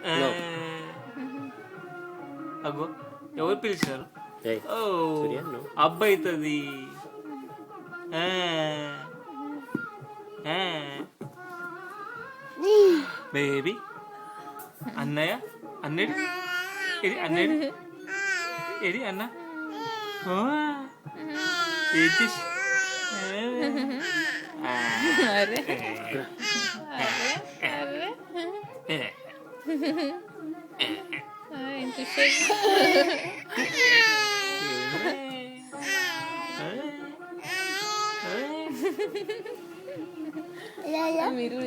No. అగో ఎవరు పిలిచారు? Hey. ఓ Surya, no. అబ్బాయి అవుతుంది. బేబీ అన్నయ్య అన్నడి ఇది అన్నడి ఇది అన్న ఏం చేసి అరే అరే మీరు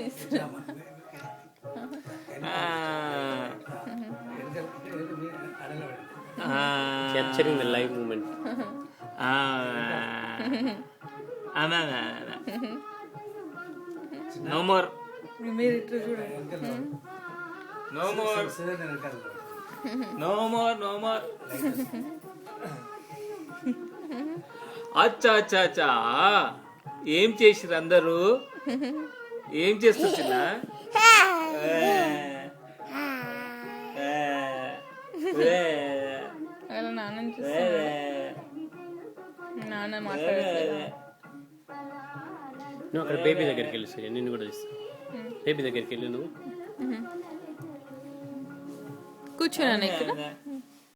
Capturing the live moment. No more మీరు ఇట్లా చూడండి. No more no more no more. అచ్చా అచ్చా అచ్చా ఏం చేసిరు అందరూ? ఏం చేస్తారు చిన్న? అలా నాన్నని చూస్తున్నా. నాన్న మాట్లాడట్లేదు. నువ్వు అక్కడ బేబీ దగ్గరికి వెళ్ళి సరే నిన్ను కూడా ఇస్తా. బేబీ దగ్గరికి వెళ్ళి నువ్వు కూర్చున్నాను ఇక్కడ.